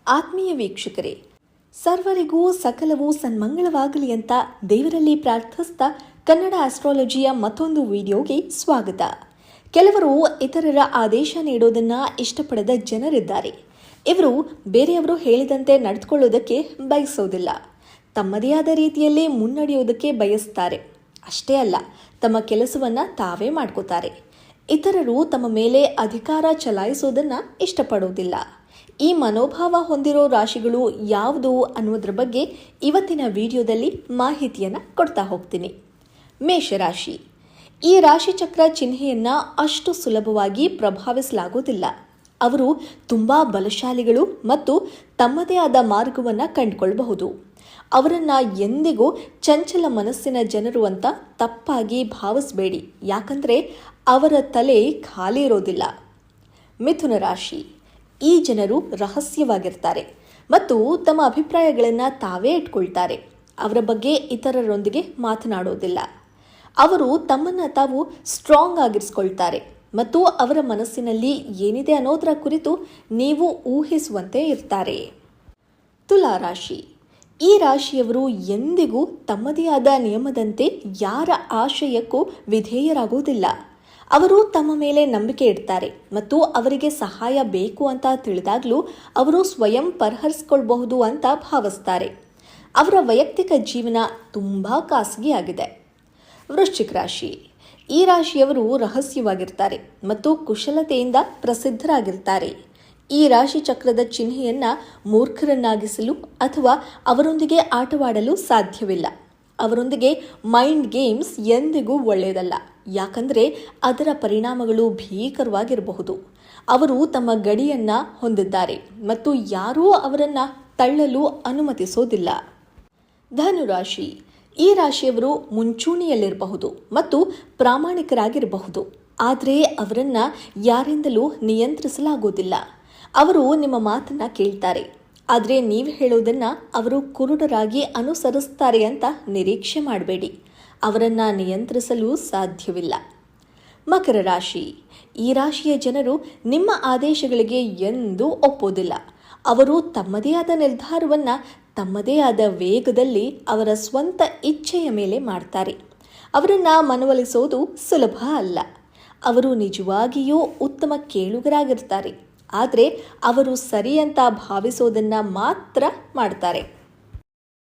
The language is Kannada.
ಆತ್ಮೀಯ ವೀಕ್ಷಕರೇ, ಸರ್ವರಿಗೂ ಸಕಲವೂ ಸನ್ಮಂಗಳವಾಗಲಿ ಅಂತ ದೇವರಲ್ಲಿ ಪ್ರಾರ್ಥಿಸ್ತಾ ಕನ್ನಡ ಆಸ್ಟ್ರಾಲಜಿಯ ಮತ್ತೊಂದು ವಿಡಿಯೋಗೆ ಸ್ವಾಗತ. ಕೆಲವರು ಇತರರ ಆದೇಶ ನೀಡೋದನ್ನ ಇಷ್ಟಪಡದ ಜನರಿದ್ದಾರೆ. ಇವರು ಬೇರೆಯವರು ಹೇಳಿದಂತೆ ನಡೆದುಕೊಳ್ಳೋದಕ್ಕೆ ಬಯಸೋದಿಲ್ಲ. ತಮ್ಮದೇ ಆದ ರೀತಿಯಲ್ಲೇ ಮುನ್ನಡೆಯೋದಕ್ಕೆ ಬಯಸ್ತಾರೆ. ಅಷ್ಟೇ ಅಲ್ಲ, ತಮ್ಮ ಕೆಲಸವನ್ನ ತಾವೇ ಮಾಡ್ಕೋತಾರೆ. ಇತರರು ತಮ್ಮ ಮೇಲೆ ಅಧಿಕಾರ ಚಲಾಯಿಸೋದನ್ನ ಇಷ್ಟಪಡೋದಿಲ್ಲ. ಈ ಮನೋಭಾವ ಹೊಂದಿರೋ ರಾಶಿಗಳು ಯಾವುದು ಅನ್ನೋದ್ರ ಬಗ್ಗೆ ಇವತ್ತಿನ ವಿಡಿಯೋದಲ್ಲಿ ಮಾಹಿತಿಯನ್ನು ಕೊಡ್ತಾ ಹೋಗ್ತೀನಿ. ಮೇಷರಾಶಿ. ಈ ರಾಶಿಚಕ್ರ ಚಿಹ್ನೆಯನ್ನು ಅಷ್ಟು ಸುಲಭವಾಗಿ ಪ್ರಭಾವಿಸಲಾಗೋದಿಲ್ಲ. ಅವರು ತುಂಬ ಬಲಶಾಲಿಗಳು ಮತ್ತು ತಮ್ಮದೇ ಆದ ಮಾರ್ಗವನ್ನು ಕಂಡುಕೊಳ್ಳಬಹುದು. ಅವರನ್ನು ಎಂದಿಗೂ ಚಂಚಲ ಮನಸ್ಸಿನ ಜನರು ಅಂತ ತಪ್ಪಾಗಿ ಭಾವಿಸಬೇಡಿ, ಯಾಕಂದರೆ ಅವರ ತಲೆ ಖಾಲಿ ಇರೋದಿಲ್ಲ. ಮಿಥುನ ರಾಶಿ. ಈ ಜನರು ರಹಸ್ಯವಾಗಿರ್ತಾರೆ ಮತ್ತು ತಮ್ಮ ಅಭಿಪ್ರಾಯಗಳನ್ನು ತಾವೇ ಇಟ್ಕೊಳ್ತಾರೆ. ಅವರ ಬಗ್ಗೆ ಇತರರೊಂದಿಗೆ ಮಾತನಾಡೋದಿಲ್ಲ. ಅವರು ತಮ್ಮನ್ನು ತಾವು ಸ್ಟ್ರಾಂಗ್ ಆಗಿರಿಸ್ಕೊಳ್ತಾರೆ ಮತ್ತು ಅವರ ಮನಸ್ಸಿನಲ್ಲಿ ಏನಿದೆ ಅನ್ನೋದರ ಕುರಿತು ನೀವು ಊಹಿಸುವಂತೆ ಇರ್ತಾರೆ. ತುಲಾ ರಾಶಿ. ಈ ರಾಶಿಯವರು ಎಂದಿಗೂ ತಮ್ಮದೇ ಆದ ನಿಯಮದಂತೆ ಯಾರ ಆಶಯಕ್ಕೂ ವಿಧೇಯರಾಗುವುದಿಲ್ಲ. ಅವರು ತಮ್ಮ ಮೇಲೆ ನಂಬಿಕೆ ಇಡ್ತಾರೆ ಮತ್ತು ಅವರಿಗೆ ಸಹಾಯ ಬೇಕು ಅಂತ ತಿಳಿದಾಗಲೂ ಅವರು ಸ್ವಯಂ ಪರಿಹರಿಸಿಕೊಳ್ಳಬಹುದು ಅಂತ ಭಾವಿಸ್ತಾರೆ. ಅವರ ವೈಯಕ್ತಿಕ ಜೀವನ ತುಂಬ ಖಾಸಗಿಯಾಗಿದೆ. ವೃಶ್ಚಿಕ ರಾಶಿ. ಈ ರಾಶಿಯವರು ರಹಸ್ಯವಾಗಿರ್ತಾರೆ ಮತ್ತು ಕುಶಲತೆಯಿಂದ ಪ್ರಸಿದ್ಧರಾಗಿರ್ತಾರೆ. ಈ ರಾಶಿ ಚಕ್ರದ ಚಿಹ್ನೆಯನ್ನು ಮೂರ್ಖರನ್ನಾಗಿಸಲು ಅಥವಾ ಅವರೊಂದಿಗೆ ಆಟವಾಡಲು ಸಾಧ್ಯವಿಲ್ಲ. ಅವರೊಂದಿಗೆ ಮೈಂಡ್ ಗೇಮ್ಸ್ ಎಂದಿಗೂ ಒಳ್ಳೆಯದಲ್ಲ, ಯಾಕಂದರೆ ಅದರ ಪರಿಣಾಮಗಳು ಭೀಕರವಾಗಿರಬಹುದು. ಅವರು ತಮ್ಮ ಗಡಿಯನ್ನು ಹೊಂದಿದ್ದಾರೆ ಮತ್ತು ಯಾರೂ ಅವರನ್ನು ತಳ್ಳಲು ಅನುಮತಿಸೋದಿಲ್ಲ. ಧನುರಾಶಿ. ಈ ರಾಶಿಯವರು ಮುಂಚೂಣಿಯಲ್ಲಿರಬಹುದು ಮತ್ತು ಪ್ರಾಮಾಣಿಕರಾಗಿರಬಹುದು, ಆದರೆ ಅವರನ್ನು ಯಾರಿಂದಲೂ ನಿಯಂತ್ರಿಸಲಾಗುವುದಿಲ್ಲ. ಅವರು ನಿಮ್ಮ ಮಾತನ್ನು ಕೇಳ್ತಾರೆ, ಆದರೆ ನೀವು ಹೇಳೋದನ್ನು ಅವರು ಕುರುಡರಾಗಿ ಅನುಸರಿಸ್ತಾರೆ ಅಂತ ನಿರೀಕ್ಷೆ ಮಾಡಬೇಡಿ. ಅವರನ್ನು ನಿಯಂತ್ರಿಸಲು ಸಾಧ್ಯವಿಲ್ಲ. ಮಕರ ರಾಶಿ. ಈ ರಾಶಿಯ ಜನರು ನಿಮ್ಮ ಆದೇಶಗಳಿಗೆ ಎಂದೂ ಒಪ್ಪೋದಿಲ್ಲ. ಅವರು ತಮ್ಮದೇ ಆದ ನಿರ್ಧಾರವನ್ನು ತಮ್ಮದೇ ಆದ ವೇಗದಲ್ಲಿ ಅವರ ಸ್ವಂತ ಇಚ್ಛೆಯ ಮೇಲೆ ಮಾಡ್ತಾರೆ. ಅವರನ್ನು ಮನವೊಲಿಸೋದು ಸುಲಭ ಅಲ್ಲ. ಅವರು ನಿಜವಾಗಿಯೂ ಉತ್ತಮ ಕೇಳುಗರಾಗಿರ್ತಾರೆ, ಆದರೆ ಅವರು ಸರಿ ಅಂತ ಭಾವಿಸೋದನ್ನು ಮಾತ್ರ ಮಾಡ್ತಾರೆ.